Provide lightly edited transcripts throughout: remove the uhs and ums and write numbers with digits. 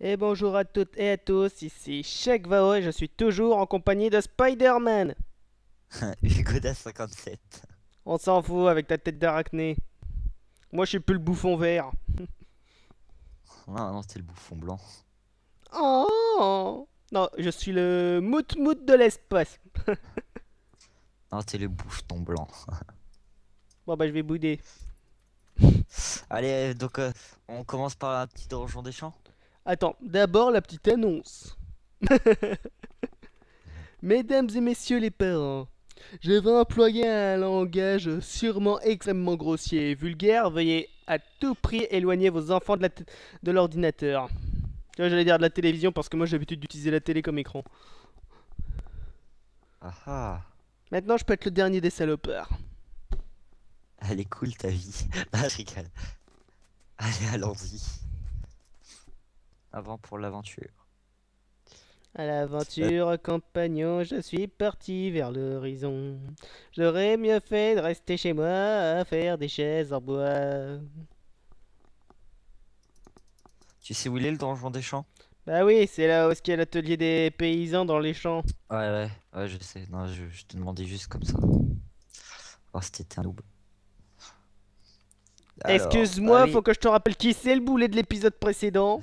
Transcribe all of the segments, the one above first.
Et bonjour à toutes et à tous, ici Chekvao et je suis toujours en compagnie de Spider-Man. Hugoda57. On s'en fout avec ta tête d'arachné. Moi je suis plus le bouffon vert. Non, non, c'était le bouffon blanc. Oh non, je suis le mout-mout de l'espace. Non, c'était le bouffon blanc. Bon bah je vais bouder. Allez, donc on commence par un petit donjon des champs. Attends, d'abord la petite annonce. Mesdames et messieurs les parents, je vais employer un langage sûrement extrêmement grossier et vulgaire. Veuillez à tout prix éloigner vos enfants de l'ordinateur. Tu vois, j'allais dire de la télévision parce que moi j'ai l'habitude d'utiliser la télé comme écran. Ah ah, Maintenant, je peux être le dernier des salopards. elle est cool ta vie. Ah, je rigole. Allez, allons-y. Avant pour l'aventure. À Euh, l'aventure, compagnon, je suis parti vers l'horizon. J'aurais mieux fait de rester chez moi à faire des chaises en bois. Tu sais où il est le donjon des champs? Bah oui, c'est là où est-ce qu'il y a l'atelier des paysans dans les champs. Ouais, je sais. Non, je te demandais juste comme ça. Voir si t'étais un noob. Alors, ah Excuse-moi, faut oui. que je te rappelle qui c'est le boulet de l'épisode précédent.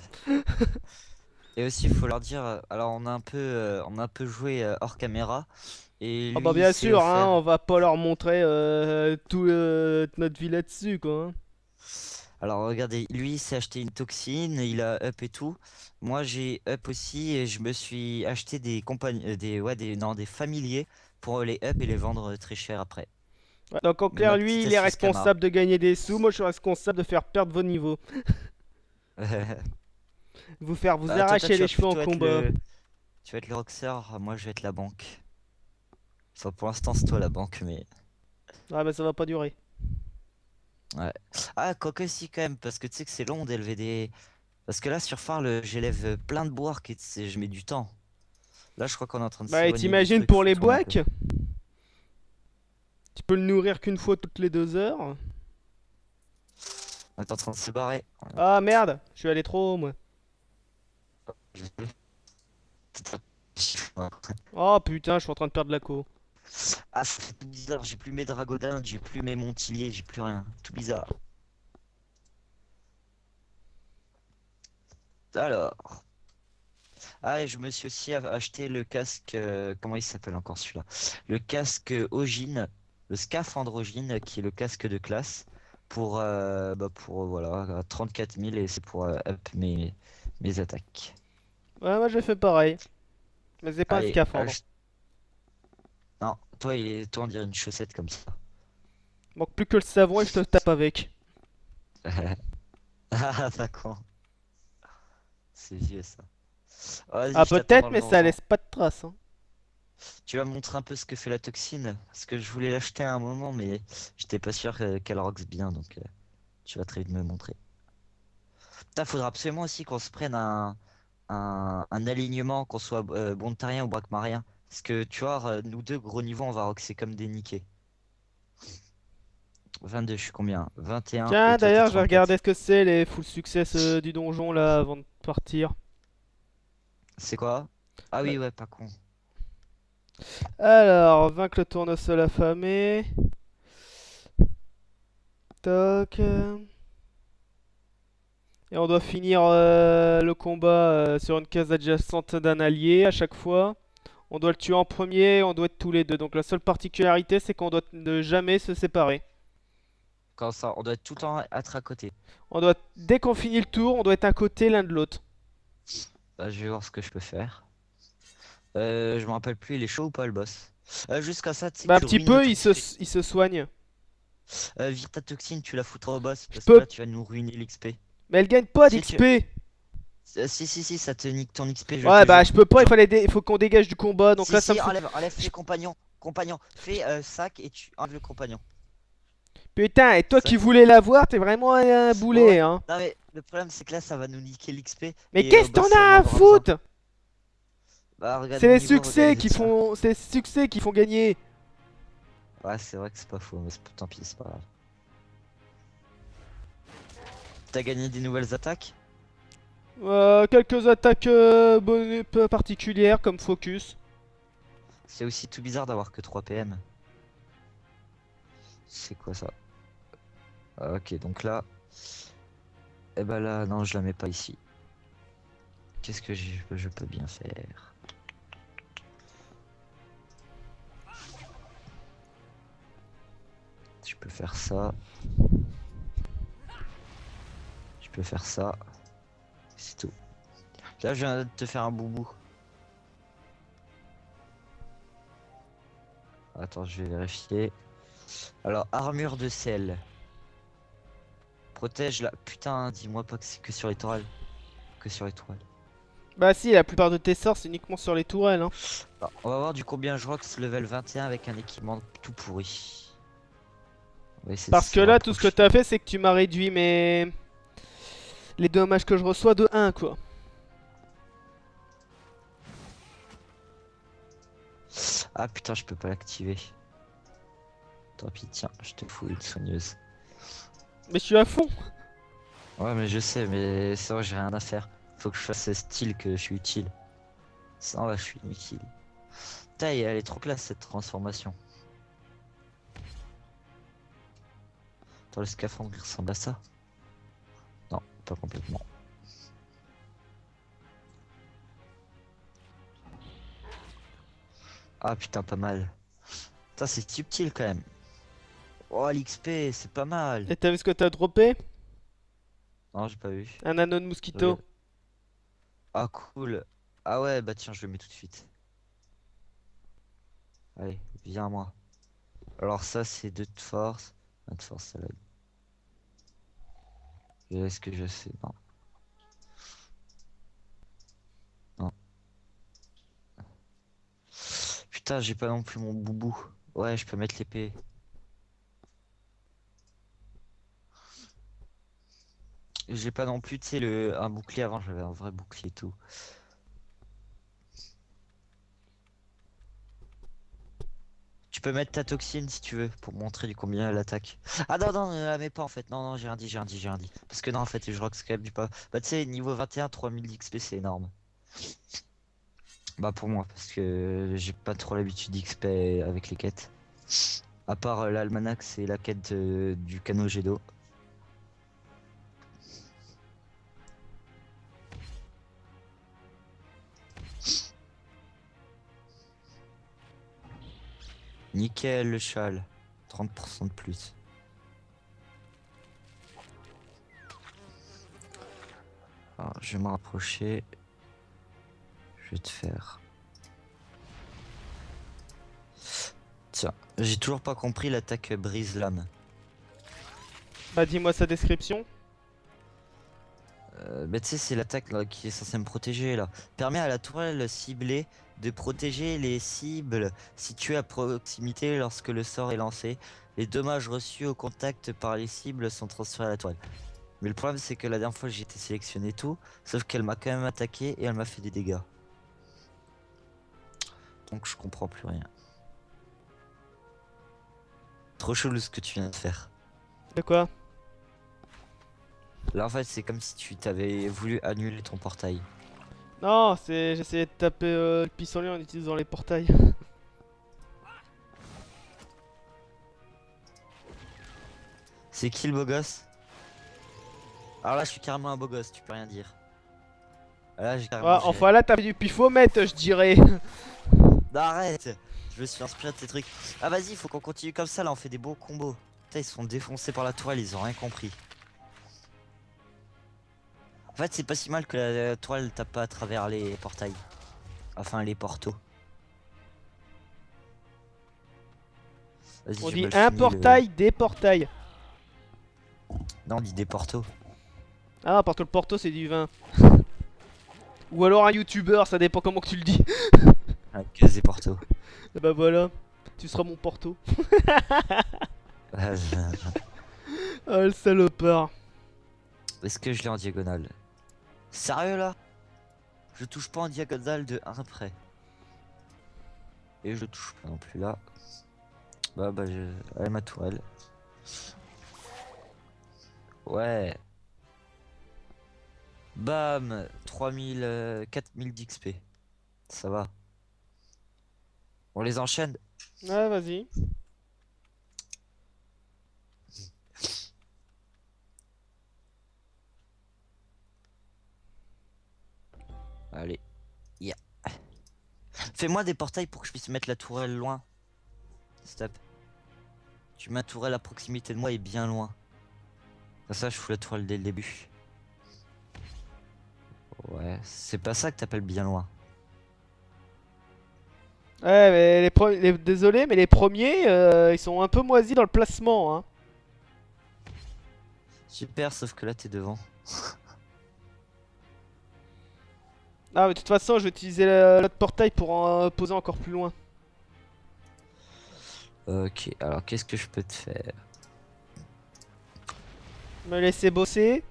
Et aussi, il faut leur dire. Alors, on a un peu joué hors caméra. Et Ah bah lui, il bien s'est sûr, hein, offert. on va pas leur montrer tout notre vie là-dessus, quoi, hein. Alors regardez, lui il s'est acheté une toxine, il a up et tout. Moi j'ai up aussi et je me suis acheté des compagnes, non, des familiers pour les up et les vendre très cher après. Ouais, donc en clair, Ma lui, petite il est astuce Kama. responsable de gagner des sous. Moi, je suis responsable de faire perdre vos niveaux. Vous Toi arracher tu les vas cheveux en plutôt être combat. le rockstar, moi je vais être la banque. Enfin pour l'instant c'est toi la banque mais Ah bah ça va pas durer. ouais. Ah quoique si quand même parce que tu sais que c'est long d'élever des. Parce que là sur Farl j'élève plein de bois et je mets du temps. Là je crois qu'on est en train de Bah et s'éloigner du t'imagines truc, pour faut les tourner un peu. boacs? Tu peux le nourrir qu'une fois toutes les 2 heures. On est en train de se barrer. Ah merde, je suis allé trop haut moi. Oh putain, je suis en train de perdre la co. Ah, ça fait tout bizarre, j'ai plus mes dragodins, j'ai plus mes montiliers, j'ai plus rien. Tout bizarre. Alors, ah, et je me suis aussi acheté le casque, comment il s'appelle encore celui-là? Le casque Ogine, le scaphandre Ogine, qui est le casque de classe, pour voilà, 34 000 et c'est pour up mes attaques. Ouais, moi j'ai fait pareil. Mais c'est pas un Allez, scaphandre. non, toi on dirait une chaussette comme ça. Manque plus que le savon et je te tape avec. Ah, d'accord, c'est vieux ça. Vas-y, Ah je t'attends dans peut-être, le mais ça donjon. laisse pas de traces, hein. Tu vas me montrer un peu ce que fait la toxine, parce que je voulais l'acheter à un moment, mais j'étais pas sûr qu'elle roxe bien, donc tu vas très vite me montrer. Putain, faudra absolument aussi qu'on se prenne un alignement, qu'on soit Bontarien ou Brakmarien. Parce que tu vois, nous deux, gros niveau, on va roxer comme des niqués. 22, je suis combien? 21 et Tiens, toi t'es d'ailleurs, je vais regarder 34. ce que c'est les full success du donjon là avant de partir. C'est quoi? Ah Bah, oui, ouais, pas con. alors, vaincre le tournesol affamé. Toc. Et on doit finir le combat sur une case adjacente d'un allié à chaque fois. On doit le tuer en premier, on doit être tous les deux. Donc la seule particularité, c'est qu'on doit ne jamais se séparer. Quand ça, on doit être tout le temps être à côté. Dès qu'on finit le tour, on doit être à côté l'un de l'autre. Bah, je vais voir ce que je peux faire. Je me rappelle plus, il est chaud ou pas le boss? Jusqu'à ça, tu sais que Bah un tu petit ruines peu, notre XP. il se soigne. Vire ta toxine, tu la foutras au boss, Je parce que peux... là, tu vas nous ruiner l'XP. Mais elle gagne pas Si, d'XP. si, ça te nique ton XP, je Ouais, te bah jure. je peux pas, Genre, il faut qu'on dégage du combat. Donc si, là, ça me si, fout... enlève, Je- fais compagnon. Compagnon, fais sac et tu enlèves le compagnon. Putain, et toi qui Sac. voulais l'avoir, t'es vraiment un Ouais, boulet, ouais. hein. Non, mais le problème, c'est que là, ça va nous niquer l'XP Mais et au qu'est-ce que t'en boss, si on as en à aura besoin. foutre? Bah, regarde C'est mon les niveau, succès regarde qui ça. font... C'est les succès qui font gagner. Ouais, c'est vrai que c'est pas faux, mais tant pis, c'est pas grave. T'as gagné des nouvelles attaques? Quelques attaques particulières comme focus. C'est aussi tout bizarre d'avoir que 3 PM. C'est quoi ça? Ah, ok, donc là... Eh ben là, non, je la mets pas ici. Qu'est-ce que je peux bien faire? Je peux faire ça. Je peux faire ça. C'est tout. Là, je viens de te faire un boubou. Attends, je vais vérifier. Alors, armure de sel. Protège la... Putain, dis-moi pas que c'est que sur les tourelles. Que sur les tourelles. Bah si, la plupart de tes sorts c'est uniquement sur les tourelles. Hein. Alors, on va voir du combien je rox level 21 avec un équipement tout pourri. On va essayer de Parce que se là, tout ce que rapprocher. t'as fait, c'est que tu m'as réduit les dommages que je reçois de 1, quoi. Ah putain, je peux pas l'activer. Tant pis, tiens, je te fous une soigneuse. Mais je suis à fond. Ouais, mais je sais, mais c'est vrai, j'ai rien à faire. Faut que je fasse ce style que je suis utile. Sinon, là, je suis inutile. Putain, elle est trop classe cette transformation. Attends, le scaphandre il ressemble à ça? Non, pas complètement. Ah putain, pas mal. Putain, c'est subtil quand même. Oh, l'XP, c'est pas mal. Et t'as vu ce que t'as droppé? Non, j'ai pas vu. Un anneau de mosquito. Regarde. Ah, cool. Ah ouais, bah tiens, je le mets tout de suite. Allez, viens à moi. Alors ça, c'est 2 de force. 1 de force, ça là. Est-ce que je sais? Non. Non. Putain, j'ai pas non plus mon boubou. Ouais, je peux mettre l'épée. J'ai pas non plus, tu sais, un bouclier avant, j'avais un vrai bouclier et tout. Tu peux mettre ta toxine si tu veux, pour montrer du combien elle attaque. Ah non, non, ne la mets pas en fait. Non, non, j'ai rien dit, j'ai rien dit, j'ai rien dit. Parce que non, en fait, je rock quand même du pas. Bah, tu sais, niveau 21, 3000 d'XP, c'est énorme. Bah, pour moi, parce que j'ai pas trop l'habitude d'XP avec les quêtes. À part l'almanach, c'est la quête du canot jet d'eau. Nickel, le châle. 30% de plus. Alors, je vais me rapprocher. Je vais te faire. Tiens, j'ai toujours pas compris l'attaque brise-lame. Bah dis-moi sa description. Bah tu sais, c'est l'attaque là, qui est censée me protéger là. Permet à la tourelle ciblée de protéger les cibles situées à proximité lorsque le sort est lancé. Les dommages reçus au contact par les cibles sont transférés à la tourelle. Mais le problème c'est que la dernière fois j'ai été sélectionné tout, sauf qu'elle m'a quand même attaqué et elle m'a fait des dégâts. Donc je comprends plus rien. Trop chelou ce que tu viens de faire. De quoi? Là en fait c'est comme si tu t'avais voulu annuler ton portail. Non, j'essayais de taper le pissenlit en utilisant les portails. C'est qui le beau gosse? Alors là je suis carrément un beau gosse, tu peux rien dire. Là j'ai carrément Ah, géré. enfin là t'as fait du pifomètre, je dirais. Non, arrête! Je me suis inspiré de ces trucs. Ah vas-y, faut qu'on continue comme ça, là on fait des beaux combos. Putain, ils se font défoncer par la tourelle, ils ont rien compris. En fait, c'est pas si mal que la tourelle tape pas à travers les portails. Enfin, les portaux. Vas-y, On je dit me le un finis le... portail, des portails. Non, on dit des portaux. Ah, parce que le porto c'est du vin. Ou alors un youtubeur, ça dépend comment que tu le dis. Ah, qu'est-ce des portaux? Et bah voilà, tu seras mon porto. Oh le salopard. Est-ce que je l'ai en diagonale? Sérieux là? Je touche pas en diagonale de 1 près. Et je touche pas non plus là. Bah, allez, ma tourelle. Ouais. Bam, 3000, 4000 d'XP. Ça va. On les enchaîne. Ouais, vas-y. Allez. Yeah. Fais-moi des portails pour que je puisse mettre la tourelle loin. Stop. Tu mets la tourelle à proximité de moi et bien loin. Comme ça, je fous la tourelle dès le début. Ouais, c'est pas ça que t'appelles bien loin. Ouais, mais désolé, mais les premiers, ils sont un peu moisis dans le placement, hein. Super, sauf que là, t'es devant. Ah, mais de toute façon, je vais utiliser l'autre portail pour en poser encore plus loin. Ok, alors qu'est-ce que je peux te faire? Me laisser bosser.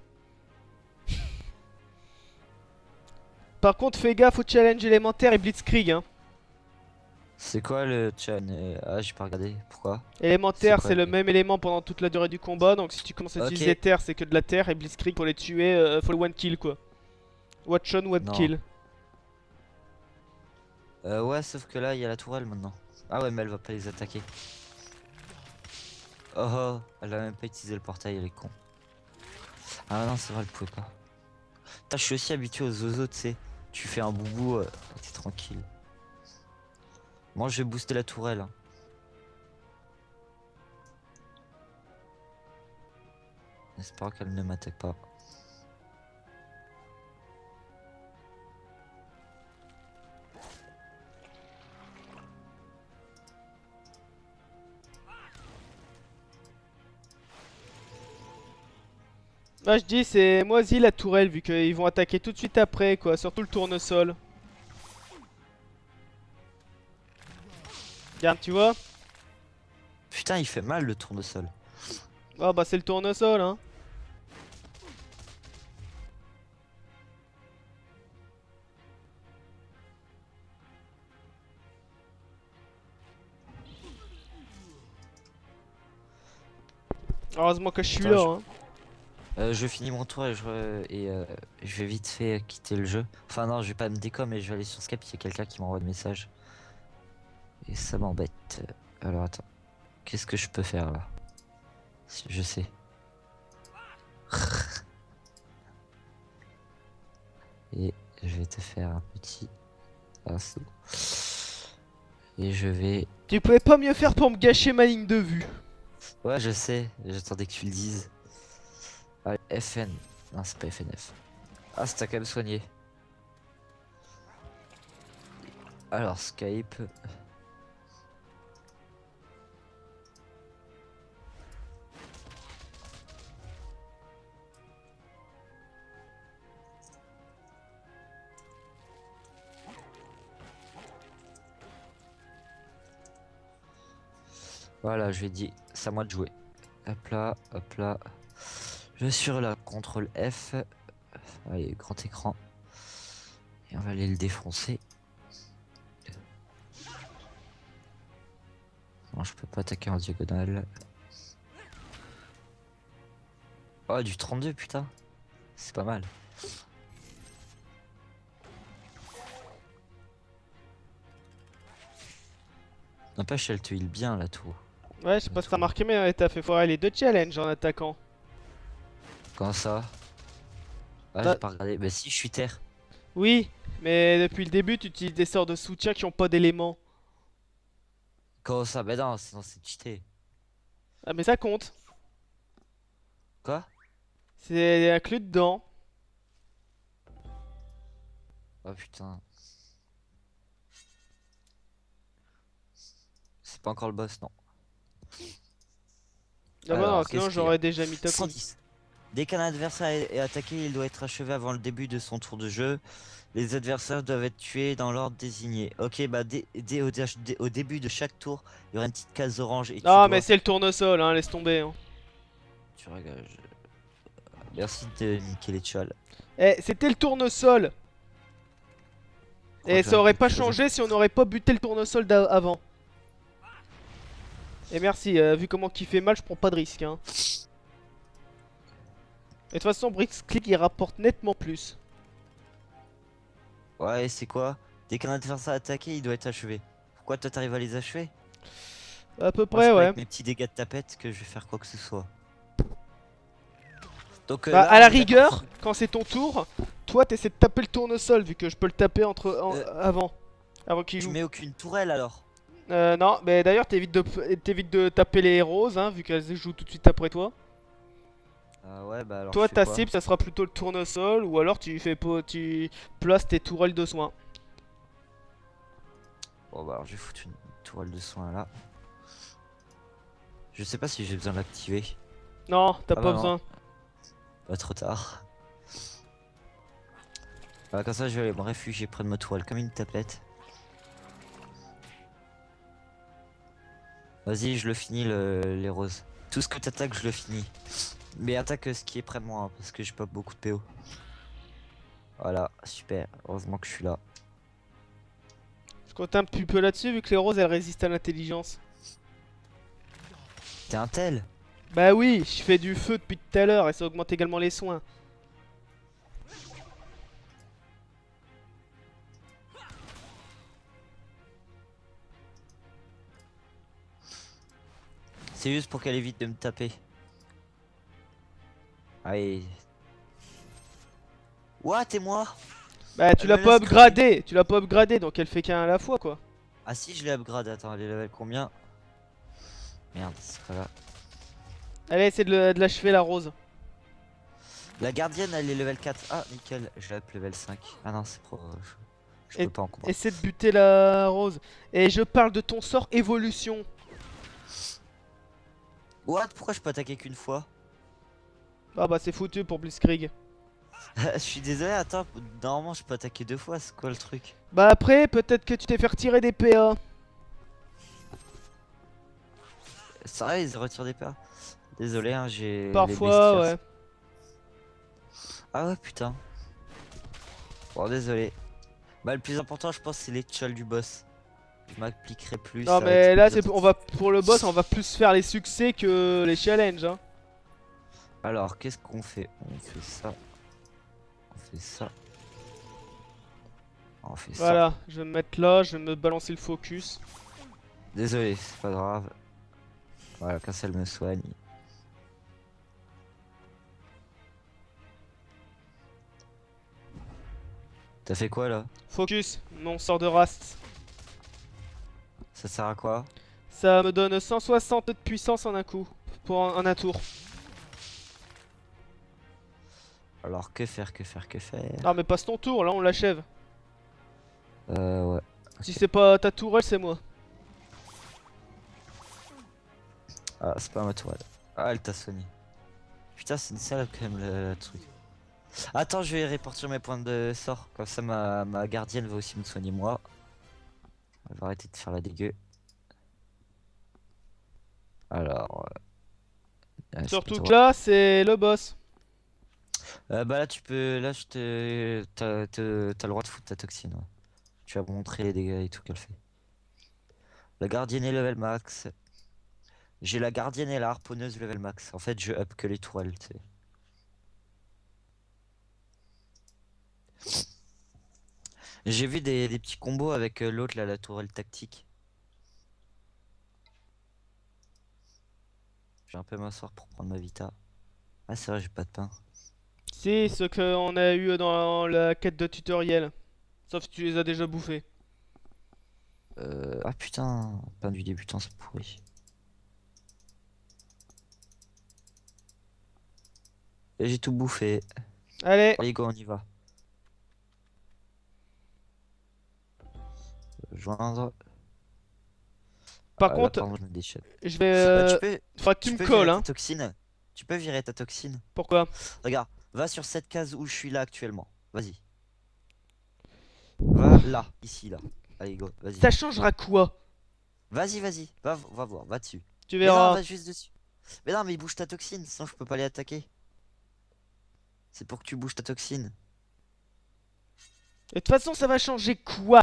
Par contre, fais gaffe au challenge élémentaire et blitzkrieg, hein. C'est quoi le chan? Ah, j'ai pas regardé. Pourquoi? C'est Élémentaire, quoi c'est le même élément pendant toute la durée du combat, donc si tu commences à utiliser Ok. terre, c'est que de la terre, et blitzkrieg pour les tuer, faut le one kill quoi. Watch on, one Non. kill. Ouais, sauf que là, il y a la tourelle maintenant. Ah ouais, mais elle va pas les attaquer. Oh oh, elle a même pas utilisé le portail, elle est con. Ah non, c'est vrai, elle pouvait pas. Putain, je suis aussi habitué aux zozos, tu sais. Tu fais un boubou, t'es tranquille. Moi, je vais booster la tourelle, hein. J'espère qu'elle ne m'attaque pas. Moi je dis c'est moisi la tourelle vu qu'ils vont attaquer tout de suite après quoi, surtout le tournesol. Regarde, tu vois? Putain, il fait mal le tournesol. Ah bah c'est le tournesol hein. Heureusement que je suis Attends, là hein. je finis mon tour et je vais vite fait quitter le jeu. Enfin non, je vais pas me décom mais je vais aller sur Skype, il y a quelqu'un qui m'envoie des messages. Et ça m'embête. Alors attends, qu'est-ce que je peux faire là? Je sais. Et je vais te faire un petit assaut. Et je vais... Tu pouvais pas mieux faire pour me gâcher ma ligne de vue. Ouais, je sais, j'attendais que tu le dises. Allez, FN. Non, c'est pas FNF. Ah, c'est quand même soigné. Alors, Skype. Voilà, je lui ai dit, c'est à moi de jouer. Hop là, hop là. Je suis là, CTRL F. Allez, grand écran. Et on va aller le défoncer. Non, je peux pas attaquer en diagonale. Oh, du 32, putain. C'est pas mal. N'empêche, elle te heal bien, la tour. Ouais, je sais pas si t'as remarqué mais t'as fait foirer les deux challenges en attaquant. Comment ça? Ah, Bah j'ai pas regardé. Bah si, je suis terre. oui, mais depuis le début tu utilises des sorts de soutien qui ont pas d'éléments. Comment ça? Bah non, sinon c'est cheaté. Ah mais ça compte. Quoi? C'est inclus dedans. Oh putain. C'est pas encore le boss, non. Ah bah non, Alors, sinon qu'est-ce qu'il y a? j'aurais déjà mis top 1. 110. Dès qu'un adversaire est attaqué, il doit être achevé avant le début de son tour de jeu. Les adversaires doivent être tués dans l'ordre désigné. Ok, bah au début de chaque tour, il y aura une petite case orange et tu Ah mais dois... c'est le tournesol hein, laisse tomber hein. Tu regardes, merci de niquer les chals. Eh, c'était le tournesol. Je crois Et que ça j'aurais aurait quelque pas chose à- changé si on n'aurait pas buté le tournesol avant. Et merci, vu comment il fait mal, je prends pas de risque hein. Et de toute façon, Click il rapporte nettement plus. Ouais, et c'est quoi? Dès qu'un adversaire est attaqué, il doit être achevé. Pourquoi toi t'arrives à les achever? À peu Moi, près, c'est pas ouais. avec mes petits dégâts de tapette que je vais faire quoi que ce soit. Donc Bah, là, à on la est d'accord rigueur, quand c'est ton tour, toi t'essaies de taper le tournesol vu que je peux le taper Euh, avant qu'il je joue. mets aucune tourelle alors. Non, mais d'ailleurs t'évites de taper les roses, hein, vu qu'elles jouent tout de suite après toi. Ah ouais, bah alors je Toi, fais ta quoi? cible, ça sera plutôt le tournesol, ou alors tu places tes tourelles de soins. Bon bah alors je vais foutre une tourelle de soin là. Je sais pas si j'ai besoin de l'activer. Non, t'as Ah pas bah non, besoin. pas trop tard. Voilà, comme ça je vais aller me réfugier près de ma tourelle comme une tapette. Vas-y, je le finis les roses. Tout ce que t'attaques, je le finis. Mais attaque ce qui est près de moi, hein, parce que j'ai pas beaucoup de PO. Voilà, super. Heureusement que je suis là. Je compte un petit peu là-dessus, vu que les roses elles résistent à l'intelligence. T'es un tel? Bah oui, je fais du feu depuis tout à l'heure et ça augmente également les soins. C'est juste pour qu'elle évite de me taper. Allez. What, et moi? Bah tu Elle l'as me pas laisse crever. upgradé, donc elle fait qu'un à la fois quoi. Ah si, je l'ai upgrade. Attends, elle est level combien? Merde, c'est pas là. Allez, essaie de l'achever la rose. La gardienne, elle est level 4. Ah, nickel. Je l'ai up level 5. Ah non, c'est trop. Je Et peux pas en combat. essaie de buter la rose. Et je parle de ton sort évolution. What? Pourquoi je peux attaquer qu'une fois? Ah bah c'est foutu pour Blitzkrieg. Je suis désolé, attends. Normalement, je peux attaquer 2 fois. C'est quoi le truc? Bah après, peut-être que tu t'es fait retirer des PA. Sérieux, ils retirent des PA? Désolé, hein, j'ai les Parfois, bestiaires. ouais. Ah ouais, putain. Bon, désolé. Bah, le plus important, je pense, c'est les tchals du boss. Je m'appliquerai plus Non avec mais là, d'autres. on va pour le boss, on va plus faire les succès que les challenges. Hein. Alors, qu'est-ce qu'on fait? On fait ça. On fait ça. On fait ça. Voilà, je vais me mettre là, je vais me balancer le focus. Désolé, c'est pas grave. Voilà, quand elle me soigne. T'as fait quoi là? Focus, mon sort de Rast. Ça sert à quoi? Ça me donne 160 de puissance en un coup, en un tour. Alors, que faire, que faire, que faire? Non mais passe ton tour, là on l'achève. Ouais. Si Ok. c'est pas ta tourelle, c'est moi. Ah, c'est pas ma tourelle. Ah, elle t'a soigné. Putain, c'est une salope quand même le truc. Attends, je vais répartir mes points de sort. Comme ça, ma gardienne va aussi me soigner moi. Elle va arrêter de faire la dégueu. Alors, je peux Surtout te que voir. là, c'est le boss. Bah là, tu peux. Là, t'as le droit de foutre ta toxine. Ouais. Tu vas me montrer les dégâts et tout qu'elle fait. La gardienne est level max. J'ai la gardienne et la harponneuse level max. En fait, je up que les tourelles, tu sais. J'ai vu des petits combos avec l'autre, là, la tourelle tactique. J'ai un peu m'asseoir pour prendre ma vita. Ah, c'est vrai, j'ai pas de pain. Si, ce qu'on a eu dans la quête de tutoriel. Sauf si tu les as déjà bouffés. Ah putain, pain du débutant, c'est pourri. Et j'ai tout bouffé. Allez, Allez, go, on y va. Joindre. par Ah, là, contre, pardon, je me déchire. je vais... Tu peux, faudra que tu tu me peux colles, virer ta hein. toxine. Tu peux virer ta toxine. Pourquoi? Regarde, va sur cette case où je suis là actuellement. Vas-y. Va là, ici, là. Allez, go, vas-y. Ça changera quoi? Vas-y, vas-y. Va voir, va dessus. Tu Mais non, verras. va juste dessus. Mais non, mais il bouge ta toxine, sinon je peux pas les attaquer. C'est pour que tu bouges ta toxine. Et de toute façon, ça va changer quoi?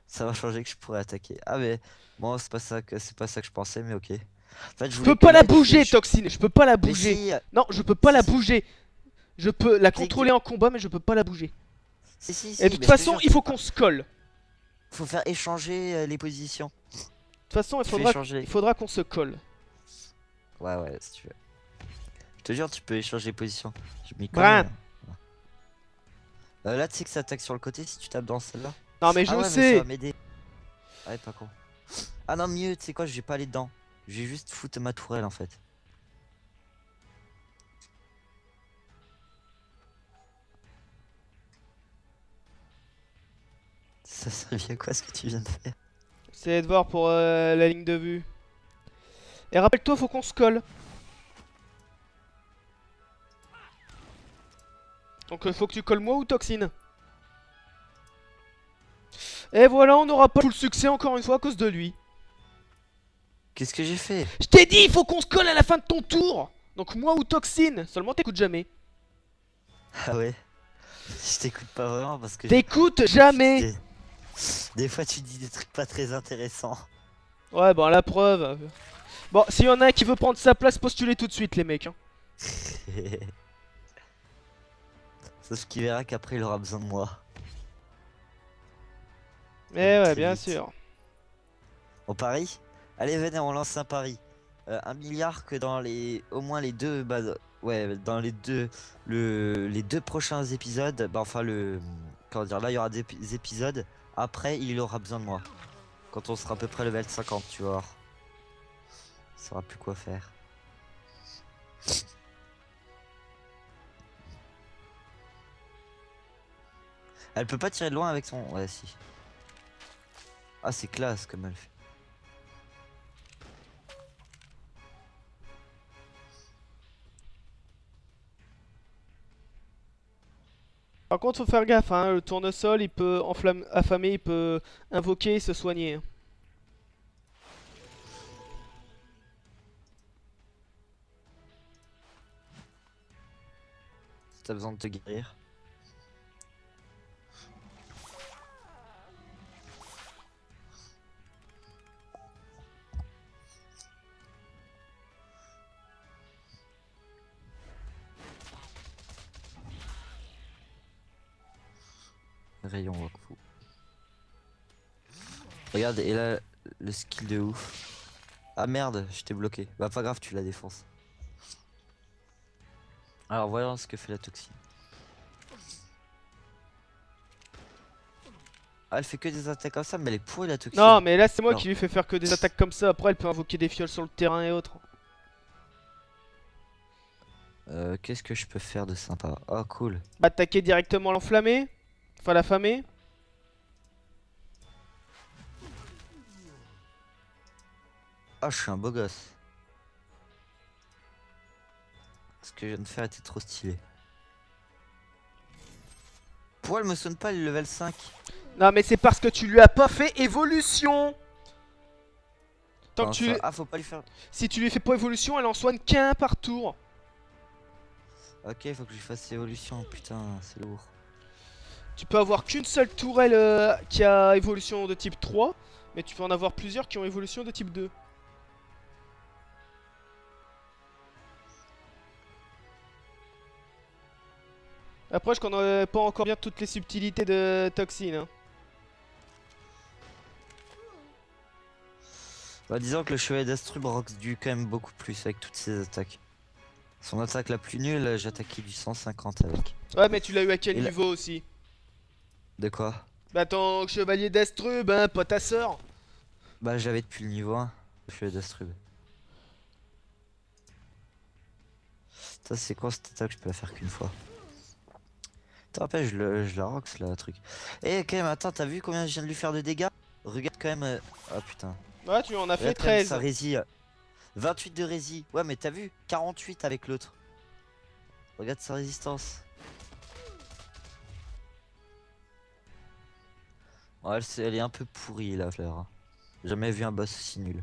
Ça va changer que je pourrais attaquer. Ah mais bon, c'est pas ça que je pensais, mais ok. En fait, je Je voulais peux que pas la Mike, bouger, Toxine, je peux pas la Mais bouger. si, Non, je peux pas la si, bouger. Je peux la clique. contrôler en combat, mais je peux pas la bouger. Et de toute Mais je te façon, jure, il tu peux faut pas. qu'on se colle. Faut faire échanger les positions. De toute façon, Tu fais échanger. il faudra qu'on se colle. Ouais, si tu veux. Je te jure, tu peux échanger les positions. Je m'y connais. Brin. Hein. Là, tu sais que ça attaque sur le côté si tu tapes dans celle-là. Non, mais Ah je ouais, mais ça va sais. m'aider. Ouais, pas con. Ah non, mieux, tu sais quoi, je vais pas aller dedans. Je vais juste foutre ma tourelle en fait. Ça servait à quoi ce que tu viens de faire? C'est de voir pour la ligne de vue. Et rappelle-toi, faut qu'on se colle. Donc faut que tu colles moi ou Toxine. Et voilà, on n'aura pas tout le succès encore une fois à cause de lui. Qu'est-ce que j'ai fait? Je t'ai dit, il faut qu'on se colle à la fin de ton tour. Donc moi ou Toxine. Seulement t'écoutes jamais. Ah ouais. Je t'écoute pas vraiment parce que T'écoutes jamais. des fois tu dis des trucs pas très intéressants. Ouais, bon, la preuve. Bon, s'il y en a un qui veut prendre sa place, postulez tout de suite, les mecs. Hein. Sauf qu'il verra qu'après il aura besoin de moi. Eh ouais, Très bien vite. sûr. On parie? Allez, venez, on lance un pari. 1 milliard que dans les au moins les deux ouais, dans les deux prochains épisodes, bah enfin comment dire, là il y aura des épisodes, après il aura besoin de moi. Quand on sera à peu près level 50, tu vois. Il saura plus quoi faire. Elle peut pas tirer de loin avec son... Ouais, si. Ah, c'est classe comme elle fait. Par contre, faut faire gaffe, hein. Le tournesol, il peut affamer, il peut invoquer et se soigner. Hein. T'as besoin de te guérir. Rayon Wakfu. Regarde, et là, le skill de ouf. Ah merde, je t'ai bloqué. Bah pas grave, tu la défonces. Alors voyons ce que fait la toxine. Ah, elle fait que des attaques comme ça, mais elle est pourrie la toxine. Non, mais là, c'est moi Non. qui lui fais faire que des attaques comme ça. Après, elle peut invoquer des fioles sur le terrain et autres. Qu'est-ce que je peux faire de sympa? Oh cool. Attaquer directement l'enflammé. Enfin, l'affamé. Ah, je suis un beau gosse. Ce que je viens de faire était trop stylé. Pourquoi elle me sonne pas le level 5? Non, mais c'est parce que tu lui as pas fait évolution. Tant Enfin, que tu... Ah, faut pas lui faire... Si tu lui fais pas évolution, elle en soigne qu'un par tour. Ok, faut que je lui fasse évolution, putain, c'est lourd. Tu peux avoir qu'une seule tourelle qui a évolution de type 3, mais tu peux en avoir plusieurs qui ont évolution de type 2. Après, je connais pas encore bien toutes les subtilités de Toxine. Hein. Bah, disons que le chevalier d'Astrub rox du quand même beaucoup plus avec toutes ses attaques. Son attaque la plus nulle, j'attaquais du 150 avec. Ouais, mais tu l'as eu à quel Et là- niveau aussi? De quoi? Bah, ton chevalier d'Astrub, hein, pas ta sœur. Bah, j'avais depuis le niveau 1, le chevalier d'Astrub. Ça, c'est quoi cette attaque? Je peux la faire qu'une fois. T'te rappelles, je la rox là, truc. Eh, quand même, attends, t'as vu combien je viens de lui faire de dégâts? Regarde quand même. Oh putain. Ouais, tu en as fait Regarde quand même 13. sa rési. 28 de rési. Ouais, mais t'as vu? 48 avec l'autre. Regarde sa résistance. Ouais, elle est un peu pourrie la fleur. Hein. Jamais vu un boss aussi nul.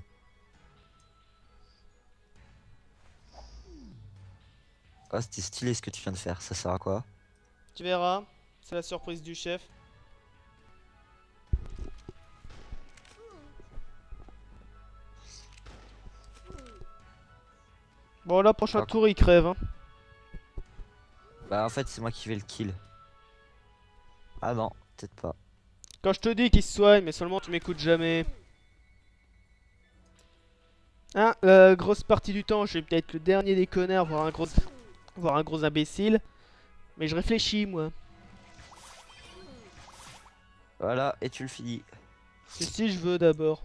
Ah, c'était stylé ce que tu viens de faire. Ça sert à quoi? Tu verras, c'est la surprise du chef. Bon, là, prochain Ah, tour, il crève. Hein. bah en fait c'est moi qui vais le kill. Ah non, peut-être pas. Quand je te dis qu'il se soigne, mais seulement tu m'écoutes jamais. Hein, la grosse partie du temps, je vais peut-être le dernier des connards, voire un gros imbécile. Mais je réfléchis, moi. Voilà, et tu le finis. C'est si je veux d'abord.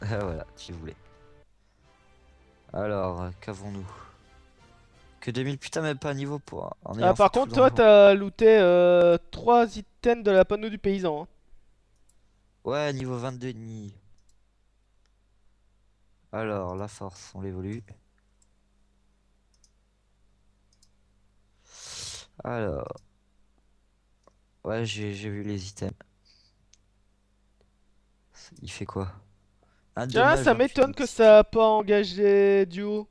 Ah, voilà, tu voulais. Alors, qu'avons-nous? Que 2000, putain, même pas un niveau pour en Ah, ayant fait par tout le contre, toi, donjon. t'as looté 3 items de la panneau du paysan. Hein. Ouais, niveau 22 et demi. Alors, la force, on l'évolue. Alors, ouais, j'ai vu les items. Il fait quoi? Un Tiens, dommage, ça hein, putain m'étonne de que skill. ça a pas engagé Duo.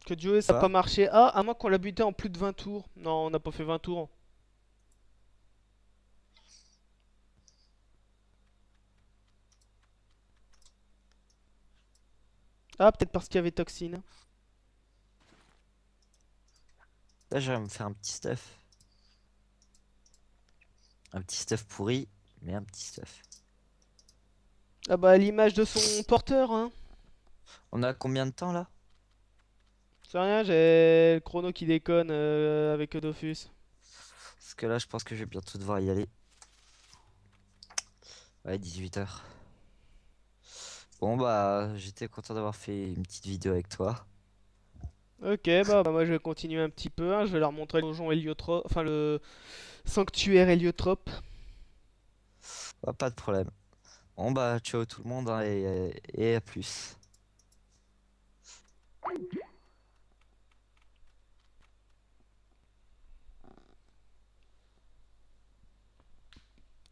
Que Duo, ça a pas Pas? marché. Ah, à moins qu'on l'a buté en plus de 20 tours. Non, on n'a pas fait 20 tours. Ah, peut-être parce qu'il y avait Toxine. Là, j'aimerais me faire un petit stuff. Un petit stuff pourri, mais un petit stuff. Ah bah, à l'image de son porteur, hein. On a combien de temps là? C'est rien, j'ai le chrono qui déconne avec Dofus. Parce que là, je pense que je vais bientôt devoir y aller. Ouais, 18 h. Bon, bah, j'étais content d'avoir fait une petite vidéo avec toi. Ok, bah, moi je vais continuer un petit peu. Hein. Je vais leur montrer le donjon héliotrope. Enfin, le sanctuaire héliotrope. Bah, pas de problème. Bon, bah, ciao tout le monde hein, et à plus.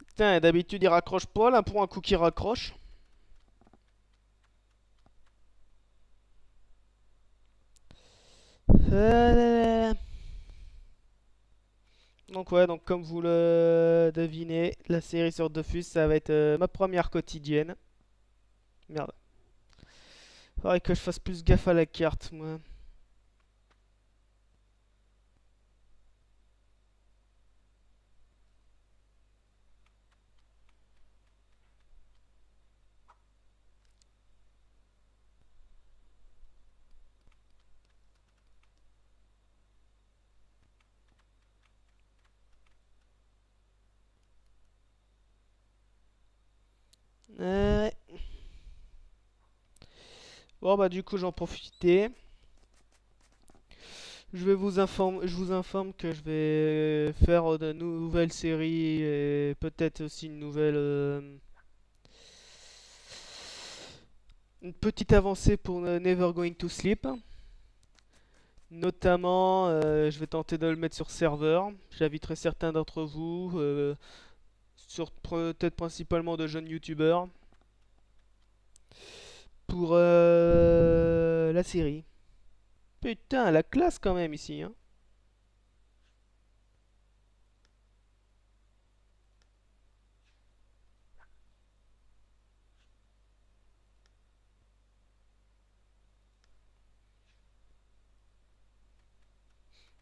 Putain, d'habitude il raccroche pas, là pour un coup qui raccroche. Donc ouais, donc comme vous le devinez, la série sur Dofus, ça va être ma première quotidienne. Merde. Faudrait que je fasse plus gaffe à la carte, moi. Ouais. Bon bah du coup j'en profiter. Je vous informe que je vais faire de nouvelles séries et peut-être aussi une petite avancée pour Never Going to Sleep. Notamment, je vais tenter de le mettre sur serveur. J'inviterai certains d'entre vous, peut-être principalement de jeunes youtubeurs, pour la série. Putain, la classe quand même ici. Hein.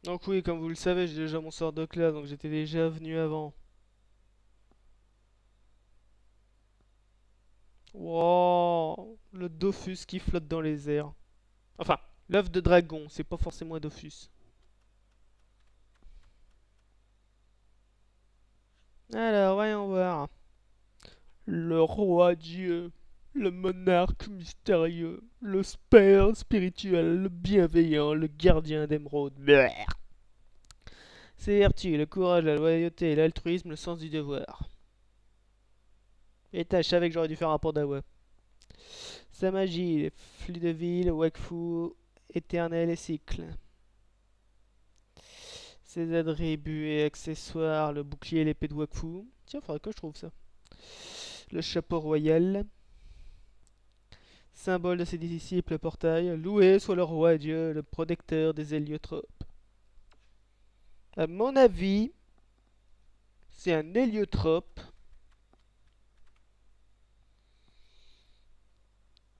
Donc oui, comme vous le savez, j'ai déjà mon sort de classe, donc j'étais déjà venu avant. Wow, le Dofus qui flotte dans les airs. Enfin, l'œuf de dragon, c'est pas forcément un Dofus. Alors, voyons voir. Le roi Dieu, le monarque mystérieux, le père spirituel, le bienveillant, le gardien d'émeraude. Bleh. Ses vertus, le courage, la loyauté, l'altruisme, le sens du devoir. Et je savais que j'aurais dû faire un Pandawa. Sa magie, les flux de ville, Wakfu, éternel et cycle. Ses attributs et accessoires, le bouclier et l'épée de Wakfu. Tiens, faudrait que je trouve ça. Le chapeau royal. Symbole de ses disciples, le portail. Loué soit le roi Dieu, le protecteur des héliotropes. À mon avis, c'est un héliotrope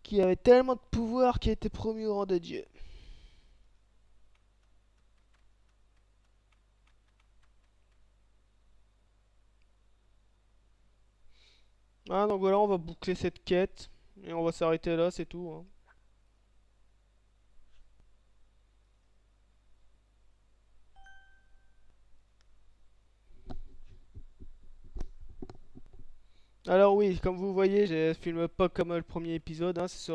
qui avait tellement de pouvoir qu'il était promu au rang de Dieu. Ah, donc voilà, on va boucler cette quête. Et on va s'arrêter là, c'est tout, hein. Alors oui, comme vous voyez, je filme pas comme le premier épisode, hein, c'est sur,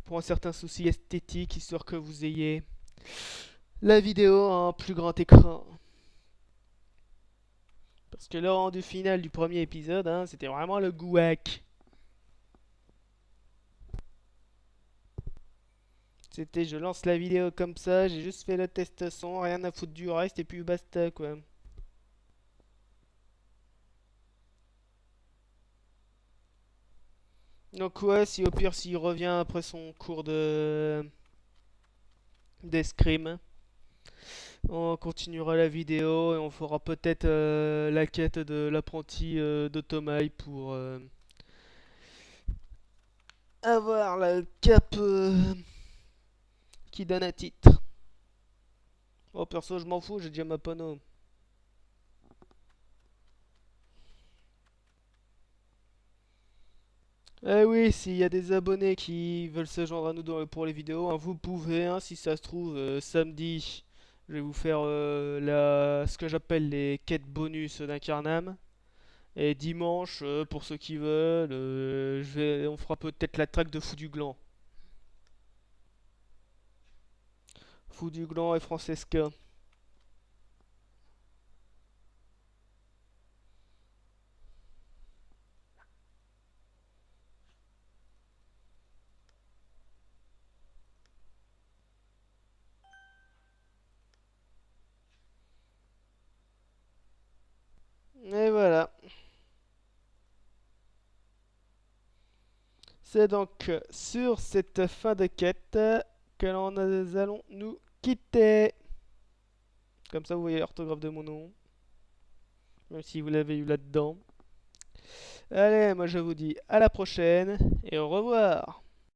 pour un certain souci esthétique, histoire que vous ayez la vidéo en plus grand écran. Parce que le rendu final du premier épisode, hein, c'était vraiment le gouac. C'était je lance la vidéo comme ça, j'ai juste fait le test son, rien à foutre du reste et puis basta quoi. Donc ouais, si au pire s'il revient après son cours de d'escrime, on continuera la vidéo et on fera peut-être la quête de l'apprenti de Tomaï pour avoir la cape qui donne un titre. Oh perso je m'en fous, j'ai déjà ma panneau. Eh oui, s'il y a des abonnés qui veulent se joindre à nous pour les vidéos, hein, vous pouvez, hein, si ça se trouve, samedi, je vais vous faire ce que j'appelle les quêtes bonus d'Incarnam. Et dimanche, pour ceux qui veulent, on fera peut-être la track de Fou du Gland. Fou du Gland et Francesca. Et voilà. C'est donc sur cette fin de quête que nous allons nous quitter. Comme ça, vous voyez l'orthographe de mon nom. Même si vous l'avez eu là-dedans. Allez, moi je vous dis à la prochaine et au revoir.